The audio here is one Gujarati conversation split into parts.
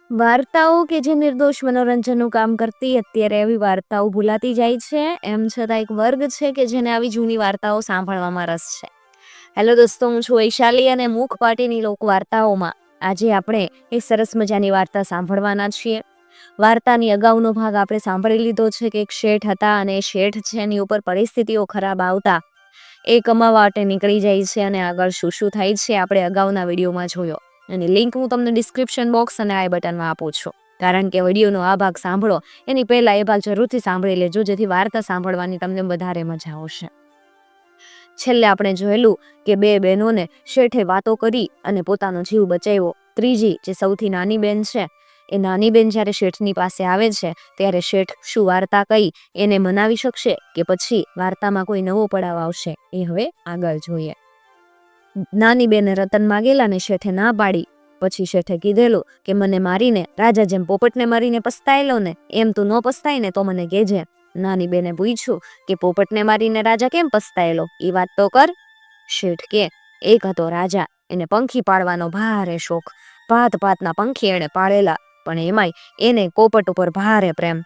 વાર્તાઓ કે જે નિર્દોષ મનોરંજનનું કામ કરતી અત્યારે એવી વાર્તાઓ ભૂલાતી જાય છે. એમ છતાં એક વર્ગ છે કે જેને આવી જૂની વાર્તાઓ સાંભળવામાં રસ છે. હેલો દોસ્તો, હું છું વૈશાલી અને મુખ પાટીની લોક વાર્તાઓમાં આજે આપણે એક સરસ મજાની વાર્તા સાંભળવાના છીએ. વાર્તાની અગાઉનો ભાગ આપણે સાંભળી લીધો છે કે એક શેઠ હતા અને એ શેઠ છે એની ઉપર પરિસ્થિતિઓ ખરાબ આવતા એ કમાવા માટે નીકળી જાય છે અને આગળ શું શું થાય છે આપણે અગાઉના વિડીયોમાં જોયો. એની લિંક હું તમને ડિસ્ક્રિપ્શન બોક્સ અને આઈ બટનમાં આપું છું, કારણ કે વિડીયોનો આ ભાગ સાંભળો એની પહેલાં એ ભાગ જરૂરથી સાંભળી લેજો, જેથી વાર્તા સાંભળવાની તમને વધારે મજા આવશે. છેલ્લે આપણે જોયેલું કે બે બહેનોને શેઠે વાતો કરી અને પોતાનો જીવ બચાવ્યો. ત્રીજી જે સૌથી નાની બેન છે એ નાની બેન જ્યારે શેઠની પાસે આવે છે ત્યારે શેઠ શું વાર્તા કહી એને મનાવી શકશે કે પછી વાર્તામાં કોઈ નવો પડાવ આવશે એ હવે આગળ જોઈએ. નાની બેને રતન માગેલા ને શેઠે ના પાડી. પછી શેઠે કીધેલું કે મને મારીને રાજા જેમ પોપટને મારીને પસ્તાયેલો ને એમ તું ન પસ્તાય ને તો મને કહેજે. નાની બેને પૂછ્યું કે પોપટને મારીને રાજા કેમ પસ્તાયેલો, એ વાત તો કર. શેઠ કે એક હતો રાજા, એને પંખી પાળવાનો ભારે શોખ. ભાત ભાતના પંખી એને પાળેલા, પણ એમાંય એને પોપટ ઉપર ભારે પ્રેમ.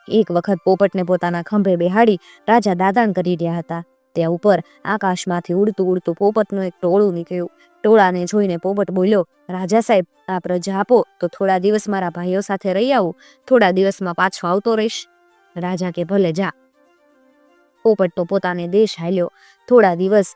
એક વખત પોપટને પોતાના ખંભે બેહાડી રાજા દાદાન કરી રહ્યા હતા. ત્યાં ઉપર આકાશમાંથી ઉડતું ઉડતું પોપટનું એક ટોળું નીકળ્યું. ટોળાને જોઈને પોપટ બોલ્યો, રાજા સાહેબ, આ પ્રજા આપો તો થોડા દિવસ મારા ભાઈઓ સાથે રહી આવું, થોડા દિવસમાં પાછો આવતો રહીશ. રાજા કે ભલે જા. પોપટ તો પોતાને દેશ હાલ્યો. થોડા દિવસ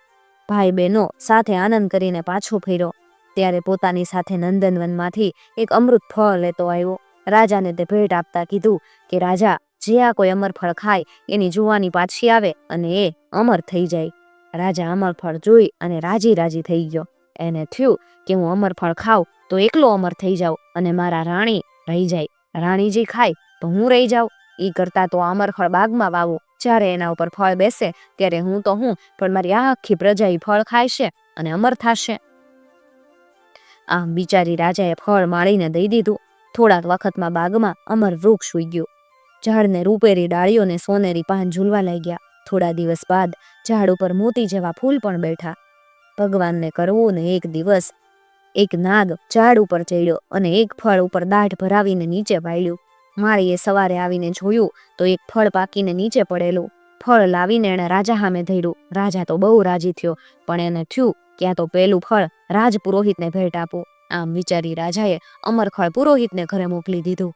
ભાઈ બહેનો સાથે આનંદ કરીને પાછો ફર્યો. ત્યારે પોતાની સાથે નંદનવનમાંથી એક અમૃત ફળ લેતો આવ્યો. રાજાને તે ભેટ આપતા કીધું કે રાજા, જે આ કોઈ અમર ફળ ખાય એની જુવાની પાછી આવે અને એ અમર થઈ જાય. રાજા અમર ફળ જોઈ અને રાજી રાજી થઈ ગયો. એને થયું કે હું અમર ફળ ખાઉં તો એકલો અમર થઈ જાઉં અને મારા રાણી રહી જાય. રાણીજી ખાય તો હું રહી જાઉં. એ કરતા તો અમર ફળ બાગમાં વાવું. જ્યારે એના ઉપર ફળ બેસે ત્યારે હું તો હું પણ મારી આખી પ્રજા એ ફળ ખાય છે અને અમર થશે. આમ બિચારી રાજાએ ફળ માળીને દઈ દીધું. થોડાક વખતમાં બાગમાં અમર વૃક્ષ ઉગ્યું. ઝાડને રૂપેરી ડાળીઓ ને સોનેરી પાન ઝૂલવા લાગ્યા. થોડા દિવસ બાદ ઝાડ ઉપર મોતી જેવા ફૂલ પણ બેઠા. ભગવાનને કરવું ને એક દિવસ એક નાગ ઝાડ ઉપર ચડ્યો અને એક ફળ ઉપર દાઢ ભરાવીને નીચે પાડ્યું. માળીએ સવારે આવીને જોયું તો એક ફળ પાકીને નીચે પડેલું. ફળ લાવીને એણે રાજા સામે ધર્યું. રાજા તો બહુ રાજી થયો, પણ એને થયું કે આ તો પેલું ફળ રાજ પુરોહિતને ભેટ આપું. આમ વિચારી રાજાએ અમર ફળ પુરોહિતને ઘરે મોકલી દીધું.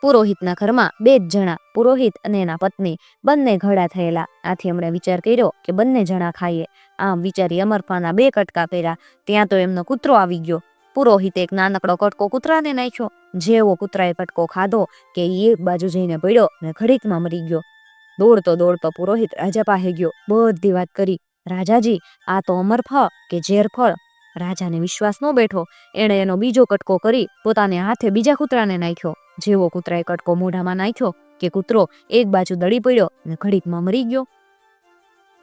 પુરોહિતના ઘરમાં બે જ જણા, પુરોહિત અને એના પત્ની, બંને ઘડા થયેલા. આથી એમણે વિચાર કર્યો કે બંને જણા ખાઈએ. આમ વિચારી અમરફળના બે કટકા કર્યા. ત્યાં તો એમનો કૂતરો આવી ગયો. પુરોહિતે એક નાનકડો કટકો કૂતરાને નાખ્યો. જેવો કૂતરાએ કટકો ખાધો કે એ એક બાજુ જઈને પડ્યો ને ઘડીકમાં મરી ગયો. દોડતો દોડતો પુરોહિત રાજા પાસે ગયો. બધી વાત કરી. રાજાજી, આ તો અમરફળ કે ઝેર ફળ? રાજાને વિશ્વાસ ન બેઠો. એણે એનો બીજો કટકો કરી પોતાને હાથે બીજા કૂતરાને નાખ્યો. જેવો કૂતરાએ કટકો મોઢામાં નાખ્યો કે કૂતરો એક બાજુ દડી પડ્યો ને ઘડીકમાં મરી ગયો.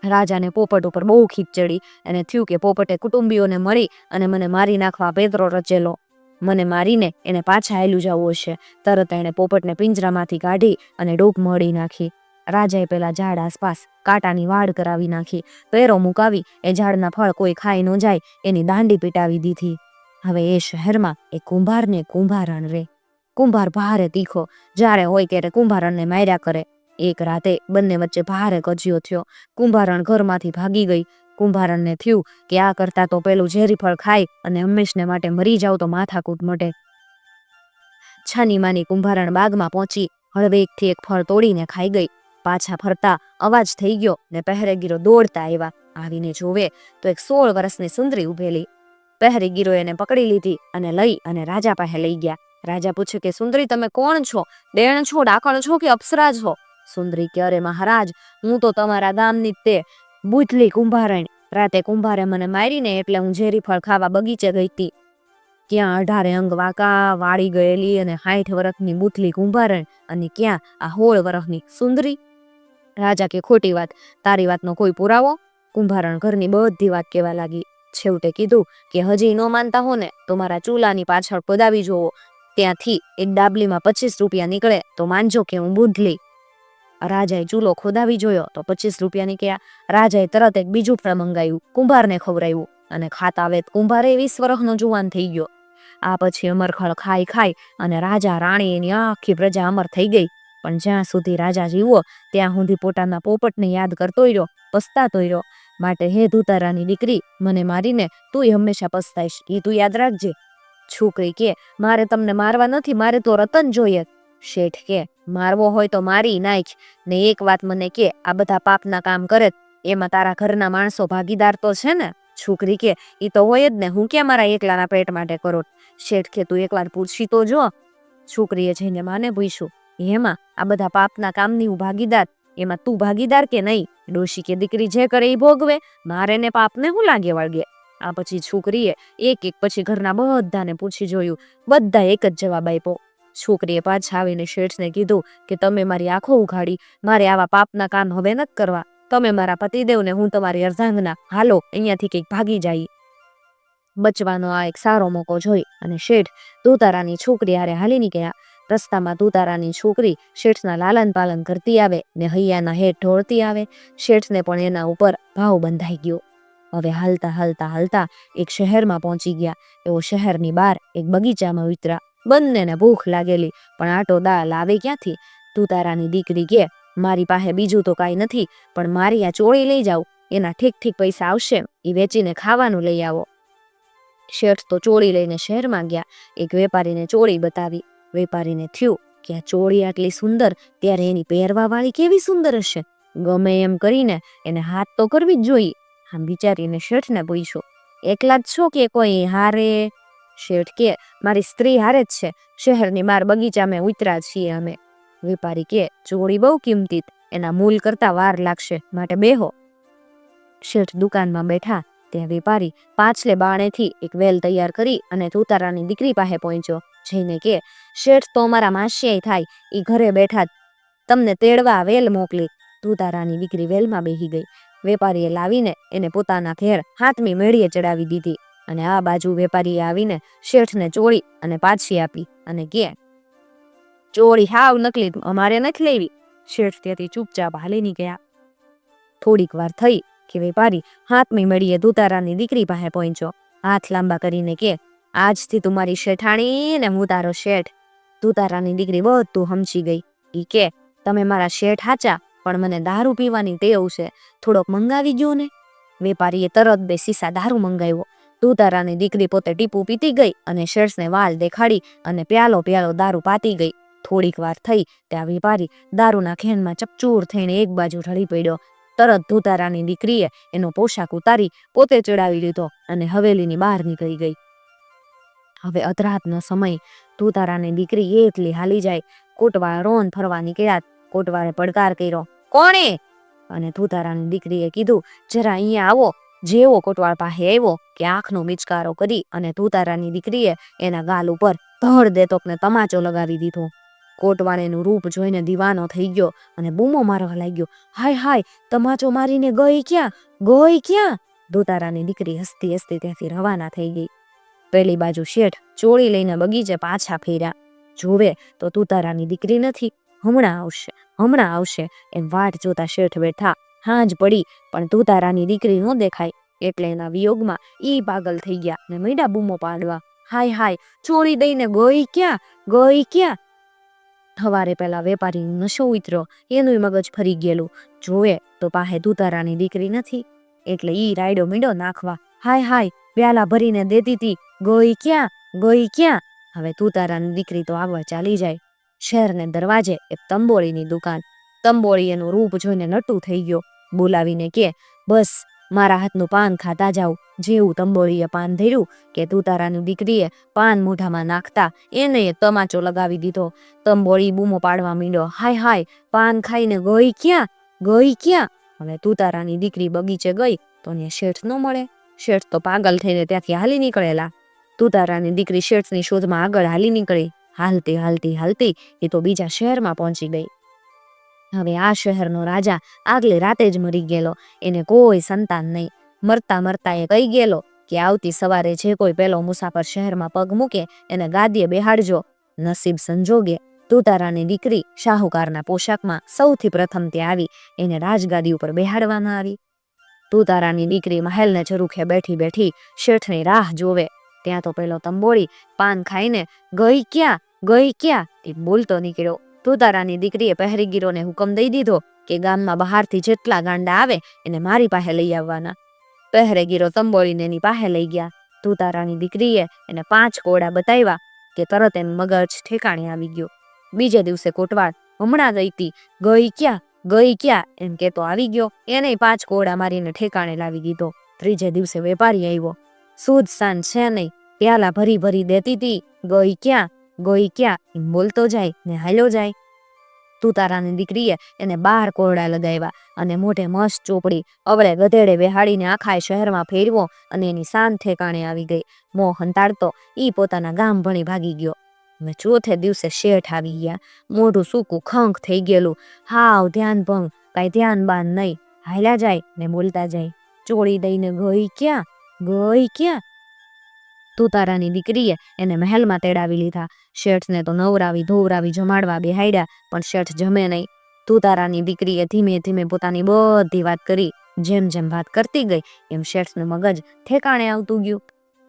રાજાને પોપટ ઉપર બહુ ખીચ ચડી. એને થયું કે પોપટે કુટુંબીઓને મળી અને મને મારી નાખવા પેતરો રચેલો. મને મારીને એને પાછા હાલ્યું જવું હશે. તરત એણે પોપટને પિંજરામાંથી કાઢી અને ડોક મળી નાખી. રાજાએ પેલા ઝાડ આસપાસ કાંટાની વાડ કરાવી નાખી. પેરો મુકાવી એ ઝાડના ફળ કોઈ ખાઈ ન જાય એની દાંડી પીટાવી દીધી. હવે એ શહેરમાં એક કુંભારને કુંભારણ રે. કુંભાર ભારે તીખો, જ્યારે હોય ત્યારે કુંભારણને માર્યા કરે. એક રાતે બંને વચ્ચે ભારે કજિયો થયો. કુંભારણ ઘરમાંથી ભાગી ગઈ. કુંભારણને થયું કે આ કરતા તો પેલું ઝેરી ફળ ખાય અને હંમેશને માટે મરી જાવ તો માથાકૂટ મટે. છાની માની કુંભારણ બાગમાં પહોંચી હળવેકથી એક ફળ તોડીને ખાઈ ગઈ. પાછા ફરતા અવાજ થઈ ગયો ને પહેરેગીરો દોડતા આવ્યા. આવીને જોવે તો એક 16 વર્ષની સુંદરી ઉભેલી. પહેરેગીરો એને પકડી લીધી અને લઈ અને રાજા પાસે લઈ ગયા. રાજા પૂછે કે સુંદરી, તમે કોણ છો? ડેણ છો, ડાકણ છો કે અપ્સરા છો? સુંદરી કે અરે મહારાજ, હું તો તમારા ગામની તે બુથલી કુંભારણ. રાતે કુંભારે મને મારીને એટલે હું ઝેરી ફળ ખાવા બગીચે ગઈ હતી. ક્યાં 18 અંગ વાંકા વાળી ગયેલી અને 60 વર્ષની બુથલી કુંભારણ અને ક્યાં આ 16 વર્ષની સુંદરી? રાજા કે ખોટી વાત, તારી વાતનો કોઈ પુરાવો? કુંભારણ ઘરની બધી વાત કહેવા લાગી. છેવટે કીધું કે હજી ન માનતા હો ને તો મારા ચૂલાની પાછળ પદાવી જોવો. ત્યાંથી એક ડાબલીમાં 25 રૂપિયા નીકળે તો માનજો કે હું બુધલી. રાજાએ ચૂલો ખોદાવી જોયો તો 25 રૂપિયા નીકળ્યા. રાજાએ તરત એક બીજું ફળ મંગાવ્યું, કુંભારને ખવડાવ્યું અને ખાતા વેત કુંભારે 20 વર્ષનો જુવાન થઈ ગયો. આ પછી અમરખળ ખાઈ ખાઈ અને રાજા રાણી એની આખી પ્રજા અમર થઈ ગઈ. પણ જ્યાં સુધી રાજા જીવો ત્યાં સુધી પોતાના પોપટને યાદ કરતો રહ્યો, પસ્તાતો રહ્યો. માટે હે ધુતારાની દીકરી, મને મારીને તું હંમેશા પસ્તાઈશ, એ તું યાદ રાખજે. છોકરી કે મારે તમને મારવા નથી, મારે તો રતન જોઈએ. શેઠ કે મારવો હોય તો મારી નાખ, ને એક વાત મને કે આ બધા પાપના કામ કરે એમાં તારા ઘરના માણસો ભાગીદાર તો છે ને? છોકરી કે એ તો હોય જ ને, હું ક્યાં મારા એકલાના પેટ માટે કરો. શેઠ કે તું એકવાર પૂછી તો જો. છોકરીએ જઈને માને પૂછ્યું, એમાં આ બધા પાપના કામની હું ભાગીદાર, એમાં તું ભાગીદાર કે નહીં? ડોશી કે દીકરી જે કરે એ ભોગવે, મારે ને પાપને હું લાગે વળગે. આ પછી છોકરીએ એક એક પછી ઘરના બધાને પૂછી જોયું, બધા એક જ જવાબ આપ્યો. છોકરીએ પાછા આવીને શેઠને કીધું કે તમે મારી આંખો ઉઘાડી, મારે આવા પાપના કામ હવે નથી કરવા. તમે મારા પતિદેવને, હું તમારી અર્ધાંગના, હાલો અહીંયાથી કંઈક ભાગી જાય. બચવાનો આ એક સારો મોકો જોઈ અને શેઠ ધુતારાની છોકરી હારે હાલી નીકળ્યા. રસ્તામાં ધુતારાની છોકરી શેઠના લાલન પાલન કરતી આવે ને હૈયાના હેઠ ઢોળતી આવે. શેઠને પણ એના ઉપર ભાવ બંધાઈ ગયો. હવે હાલતા હાલતા હાલતા એક શહેરમાં પહોંચી ગયા. એવો શહેરની બહાર એક બગીચામાં ઉતર્યા. બંનેને ભૂખ લાગેલી, પણ આટો દાળ લાવે ક્યાંથી? ધુતારાની દીકરી કે મારી પાસે બીજું તો કાંઈ નથી, પણ મારી આ ચોળી લઈ જાવ, એના ઠીક ઠીક પૈસા આવશે, એ વેચીને ખાવાનું લઈ આવો. શેઠ તો ચોળી લઈને શહેરમાં ગયા. એક વેપારીને ચોળી બતાવી. વેપારીને થયું કે આ ચોળી આટલી સુંદર, ત્યારે એની પહેરવા વાળી કેવી સુંદર હશે. ગમે એમ કરીને એને હાથ તો કરવી જ જોઈએ. આમ વિચારીને શેઠને પૂછ્યું, એકલા જ છો કે કોઈ હારે? શેઠ કે મારી સ્ત્રી હારે જ છે, શહેરની બહાર બગીચામાં ઉતર્યા છીએ અમે. વેપારી કે ચોળી બહુ કિંમતી, એના મૂલ કરતા વાર લાગશે, માટે બેહો. શેઠ દુકાનમાં બેઠા ત્યાં વેપારી પાછલે બાણેથી એક વેલ તૈયાર કરી અને ધુતારાની દીકરી પાસે પહોંચ્યો. જઈને કે શેઠ તો અમારા માસિયાઈ થાય, એ ઘરે બેઠા તમને તેડવા વેલ મોકલી. ધુતારાની દીકરી વેલમાં બેહી ગઈ. વેપારીએ લાવીને એને પોતાના ઘેર હાથમી મેળીએ ચડાવી દીધી. અને આ બાજુ વેપારીએ આવીને શેઠને ચોળી અને પાછી આપી અને કે ચોળી હાવ નકલી, અમારે નથી લેવી. શેઠ ત્યાંથી ચૂપચાપ હાલી નીકળ્યા. થોડીક વાર થઈ કે વેપારી હાથમી મેળીએ ધુતારાની દીકરી પાસે પહોંચ્યો. હાથ લાંબા કરીને કે આજથી તું મારી શેઠાણી ને હું તારો શેઠ. ધુતારાની દીકરી બધું સમજી ગઈ. ઈ કે તમે મારા શેઠ હાચા, પણ મને દારૂ પીવાની ટેવ છે, થોડોક મંગાવી ગયો ને. વેપારીએ તરત 2 સીસા દારૂ મંગાવ્યો. ધુતારાની દીકરી પોતે ટીપું પીતી ગઈ અને શેઠને વાલ દેખાડી અને પ્યાલો પ્યાલો દારૂ પાતી ગઈ. થોડીક વાર થઈ ત્યાં વેપારી દારૂના ખેનમાં ચકચૂર થઈને એક બાજુ ઢળી પડ્યો. તરત ધુતારાની દીકરીએ એનો પોશાક ઉતારી પોતે ચડાવી લીધો અને હવેલીની બહાર નીકળી ગઈ. હવે અધરાતનો સમય. ધુતારાની દીકરી એકલી હાલી જાય. કોટવાળ રોન ફરવા નીકળ્યા. કોટવાળે પડકાર કર્યો, કોણે? અને ધુતારાની દીકરીએ કીધું, જરા અહીંયા આવો. જેવો કોટવાળ પાસે આવ્યો કે આંખનો મિચકારો કરી અને ધુતારાની દીકરીએ એના ગાલ ઉપર ધડ દેતોકને તમાચો લગાવી દીધો. કોટવાળેનું રૂપ જોઈને દીવાનો થઈ ગયો અને બૂમો મારવા લાગ્યો, હાય હાય, તમાચો મારીને ગઈ ક્યાં, ગઈ ક્યાં? ધુતારાની દીકરી હસતી હસતી ત્યાંથી રવાના થઈ ગઈ. પેલી બાજુ શેઠ ચોળી લઈને બગીચે પાછા ફેર્યા. જોવે તો ધુતારાની દીકરી નથી. હમણાં આવશે, હમણાં આવશે એમ વાટ જોતા શેઠ બેઠા. હાંજ પડી પણ ધુતારાની દીકરી ન દેખાય, એટલે એના વિયોગમાં ઈ પાગલ થઈ ગયા ને મીડા બૂમો પાડવા, હાય હાય, ચોળી દઈને ગઈ ક્યાં, ગઈ ક્યાં? સવારે પેલા વેપારી નશો ઉતર્યો, એનું મગજ ફરી ગયેલું. જોવે તો પાસે ધુતારાની દીકરી નથી, એટલે ઈ રાયડો મીડો નાખવા, હાય હાય, પ્યાલા ભરીને દેતી હતી, ગઈ ક્યાં, ગઈ ક્યાં? હવે ધુતારાની દીકરી તો આવવા ચાલી જાય. શહેરને દરવાજે એક તંબોળીની દુકાન. તંબોળી એનું રૂપ જોઈને નટું થઈ ગયો. બોલાવીને કે બસ મારા હાથનું પાન ખાતા જાવ. જેવું તંબોળીએ પાન ધર્યું કે ધુતારાની દીકરીએ પાન મોઢામાં નાખતા એને તમાચો લગાવી દીધો. તંબોળી બૂમો પાડવા માંડ્યો, હાય હાય, પાન ખાઈને ગઈ ક્યાં, ગઈ ક્યાં? હવે ધુતારાની દીકરી બગીચે ગઈ તો ને શેઠ ન મળે. શેઠ તો પાગલ થઈને ત્યાંથી હાલી નીકળેલા. ધુતારાની દીકરી શેઠની શોધમાં આગળ હાલી નીકળી. હાલતી હાલતી હાલતી એ તો બીજા શહેરમાં પહોંચી ગઈ. હવે આ શહેરનો રાજા આગલી રાતે જ મરી ગયેલો. એને કોઈ સંતાન નહીં. મરતા મરતા એ કહી ગયેલો કે આવતી સવારે જે કોઈ પેલો મુસાફર શહેરમાં પગ મૂકે એને ગાદીએ બેહાડજો. નસીબ સંજોગે ધુતારાની દીકરી શાહુકારના પોશાકમાં સૌથી પ્રથમ ત્યાં આવી. એને રાજગાદી ઉપર બેહાડવામાં આવી. ધુતારાની દીકરી મહેલને ઝરૂખે બેઠી બેઠી શેઠની રાહ જોવે. ત્યાં તો પેલો તંબોળી પાન ખાઈને ગઈ ક્યાં તે બોલતો નીકળ્યો. તુતારાની દીકરીએ પહેરેગીરોને હુકમ દઈ દીધો કે ગામમાં બહારથી જેટલા ગાંડા આવે એને મારી પાસે લઈ આવવાના. પહેરેગીરો તંબોળીને એની પાસે લઈ ગયા. તુતારાની દીકરીએ એને 5 કોડા બતાવ્યા કે તરત એનું મગજ ઠેકાણે આવી ગયો. બીજે દિવસે કોટવાળ હમણાં ગઈ ક્યાં એમ કેતો આવી ગયો. એને 5 કોડા મારીને ઠેકાણે લાવી દીધો. ત્રીજે દિવસે વેપારી આવ્યો. સૂદ સાન છે નહીં, પ્યાલા ભરી ભરી દેતી હતી. ગઈ ક્યાં એમ બોલતો જાય ને હાલ્યો જાય. તુતારાની દીકરીએ એને 12 કોરડા લગાવ્યા અને મોઢે મસ્ત ચોપડી અવળે ગધેડે બેહાડીને આખા શહેરમાં ફેરવો અને એની શાન ઠેકાણે આવી ગઈ. મોં હંતાડતો ઈ પોતાના ગામ ભણી ભાગી ગયો. હવે ચોથે દિવસે શેઠ આવી ગયા. મોઢું સૂકું ખંખ થઈ ગયેલું, હાવ ધ્યાન ભંગ, કાંઈ ધ્યાન બાન નહીં, હાલ્યા જાય ને બોલતા જાય. ચોળી દઈને ગઈ ક્યાં. તુતારાની દીકરીએ એને મહેલમાં તેડાવી લીધા. શેઠને તો નવરાવી ધોવરાવી જમાડવા બેહાડ્યા, પણ શેઠ જમે નહીં. તુતારાની દીકરીએ ધીમે ધીમે પોતાની બધી વાત કરી. જેમ જેમ વાત કરતી ગઈ એમ શેઠનું મગજ ઠેકાણે આવતું ગયું.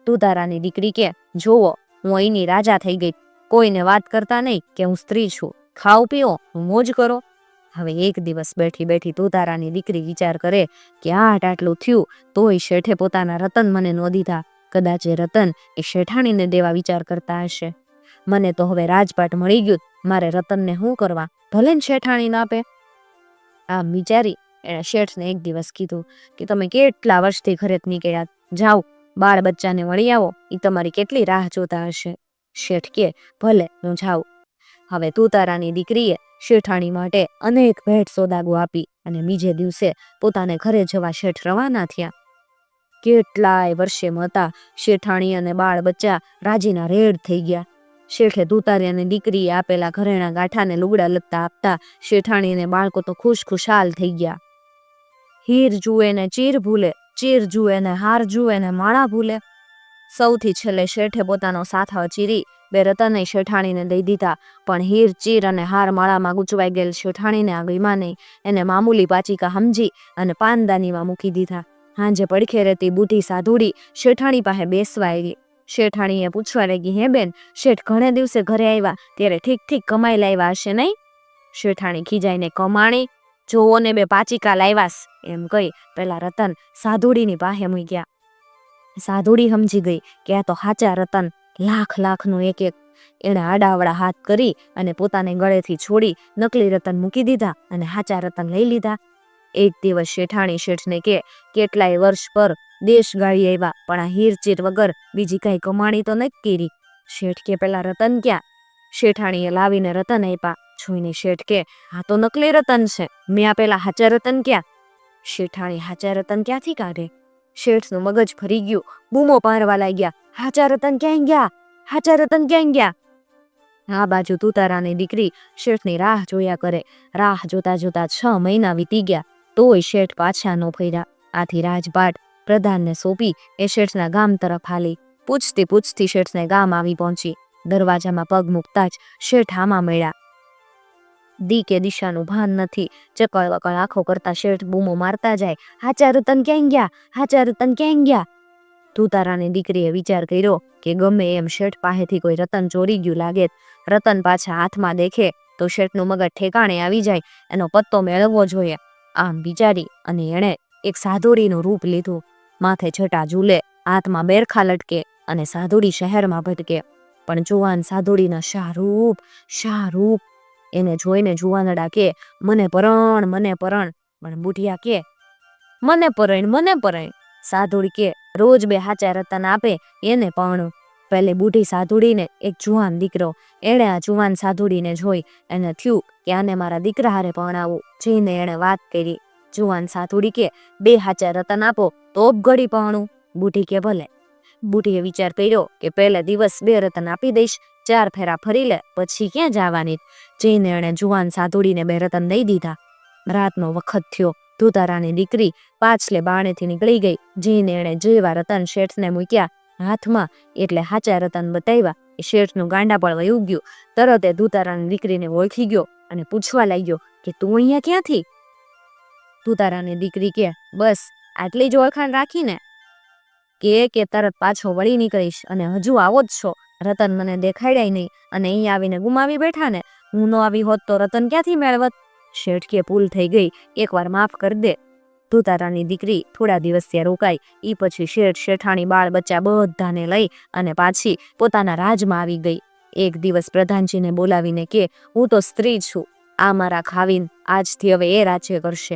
તુતારાની દીકરી કે જોવો, હું અહીંની રાજા થઈ ગઈ, કોઈને વાત કરતા નહીં કે હું સ્ત્રી છું, ખાઓ પીઓ મોજ કરો. હવે એક દિવસ બેઠી તુતારાની દીકરી વિચાર કરે કે આટલું થયું તોય શેઠે પોતાના રતન મને ન દીધા. કદાચ એ રતન એ શેઠાણીને દેવા વિચાર કરતા હશે. મને તો હવે રાજપાટ મળી ગયું, મારે રતનને શું કરવા, ભલે ને શેઠાણી ના આપે. આમ વિચારી એણે શેઠને એક દિવસ કીધું કે તમે કેટલા વર્ષથી ઘરે નીકળ્યા, જાઓ બાળ બચ્ચાને વળી આવો, એ તમારી કેટલી રાહ જોતા હશે. શેઠ કે ભલે હું જાઉં. હવે તુતારાની દીકરીએ શેઠાણી માટે અનેક ભેટ સોદાગો આપી અને બીજે દિવસે પોતાને ઘરે જવા શેઠ રવાના થયા. કેટલાય વર્ષે મતા શેઠાણી અને બાળ બચ્ચા રાજીના રેડ થઈ ગયા. શેઠે તુતારાની દીકરીએ આપેલા ઘરેણા ગાંઠાને લુગડા લત્તા આપતા શેઠાણીને બાળકો તો ખુશખુશાલ થઈ ગયા. હીર જુએ ને ચીર ભૂલે, ચીર જુએ ને હાર જુએ ને માળા ભૂલે. સૌથી છેલ્લે શેઠે પોતાનો સાથા ચીરી 2 રતન શેઠાણીને દઈ દીધા, પણ હીર ચીર અને હાર માળામાં ગૂંચવાઈ ગયેલ શેઠાણીને આગળમાં નહીં. એને મામૂલી પાચિકા સમજી અને પાનદાનીમાં મૂકી દીધા. હાંજે પડખે રહેતી બુઢી સાધુડી શેઠાણી પાસે બેસવા આવી. શેઠાણીએ પૂછવા લાગી, હે બેન, શેઠ ઘણે દિવસે ઘરે આવ્યા ત્યારે ઠીક કમાઈ લાવ્યા હશે નહીં? શેઠાણી ખીજાઈને, કમાણી જોવો ને 2 પાચિકા લાવ્યાસ એમ કહી પેલા રતન સાધુડીની પાસે મૂક્યા. સાધુડી સમજી ગઈ કે આ તો સાચા રતન, લાખનું એક. એણે આડાવડા હાથ કરી અને પોતાને ગળેથી છોડી નકલી રતન મૂકી દીધા અને સાચા રતન લઈ લીધા. એક દિવસ શેઠાણી શેઠને કે કેટલાય વર્ષ પર દેશ ગાળી આવ્યા, પણ આ હીરચીર વગર બીજી કઈ કમાણી તો નથી કરી. શેઠ કે પેલા રતન ક્યાં? શેઠાણીએ લાવીને રતન આપ્યા. જોઈને શેઠ કે આ તો નકલી રતન છે, મેં આપેલા સાચા રતન ક્યાં? શેઠાણી સાચા રતન ક્યાંથી કાઢે? શેઠનું મગજ ફરી ગયું, બૂમો પાડવા લાગ્યા, સાચા રતન ક્યાં ગયા? આ બાજુ તુતારાની દીકરી શેઠની રાહ જોયા કરે. રાહ જોતા 6 મહિના વીતી ગયા તોય શેઠ પાછા ન ફર્યા. આથી રાજપાટ પ્રધાનને સોંપી એ શેઠના ગામ તરફ હાલી. પૂછતી શેઠને ગામ આવી પહોંચી. દરવાજામાં પગ મૂકતા જ શેઠ આમાં મળ્યા. દી કે દિશાનું ભાન નથી. ચકળ વકળ આંખો કરતા શેઠ બૂમો મારતા જાય, સાચા રતન ક્યાં ગયા? તુતારાની દીકરીએ વિચાર કર્યો કે ગમે એમ શેઠ પાસેથી કોઈ રતન ચોરી ગયું લાગે, રતન પાછા હાથમાં દેખે તો શેઠનું મગજ ઠેકાણે આવી જાય, એનો પત્તો મેળવવો જોઈએ. આમ વિચારી અને એણે એક સાધુડીનું રૂપ લીધું. માથે છટા ઝૂલે, હાથમાં બેરખા લટકે અને સાધુડી શહેરમાં ભટકે. પણ જુવાન સાધુડીના શાહરૂપ એને જોઈને જુવાનડા કે મને પરણ. પણ બુઢિયા કે મને પરણ. સાધુડી કે રોજ 2 સાચા રતન આપે એને પરણું. પહેલે બુઢી સાધુડીને એક જુવાન દીકરો. એણે આ જુવાન સાધુડીને જોઈ એને થયું કે આને મારા દીકરા હારે પરણાવું. જઈને એણે વાત કરી. જુવાન સાધુડી કે 2 સાચા રતન આપો તો ઘડી પરણું. બુઢી કે ભલે. બુઢીએ વિચાર કર્યો કે પહેલે દિવસ 2 રતન આપી દઈશ, 4 ફેરા ફરી લે પછી ક્યાં જવાની. જઈને એણે જુવાન સાધુડીને 2 રતન દઈ દીધા. રાતનો વખત થયો. તુતારાની દીકરી પાછલે બાણેથી નીકળી ગઈ. જઈને એણે જેવા રતન શેઠને મૂક્યા હાથમાં એટલે સાચા રતન બતાવ્યા એ શેઠનું ગાંડા પણ વયું ગયું. તરત એ તુતારાની દીકરીને ઓળખી ગયો અને પૂછવા લાગ્યો કે તું અહીંયા ક્યાંથી? તુતારાની દીકરી કે બસ આટલી જ ઓળખાણ રાખીને. કે તરત પાછો વળી નીકળીશ અને હજુ આવો જ છો. રતન મને દેખાડ્યાય નહીં અને અહીં આવીને ગુમાવી બેઠા ને. હું નો આવી હોત તો રતન ક્યાંથી મેળવત? શેઠ કે ભૂલ થઈ ગઈ, એકવાર માફ કરી દે. ધોતારાની દીકરી થોડા દિવસ ત્યાં રોકાઈ. ઈ પછી શેઠ શેઠાણી બાળ બચ્ચા બધાને લઈ અને પાછી પોતાના રાજમાં આવી ગઈ. એક દિવસ પ્રધાનજીને બોલાવીને કે હું તો સ્ત્રી છું, આ મારા ખાવીન આજથી હવે એ રાજ્ય કરશે.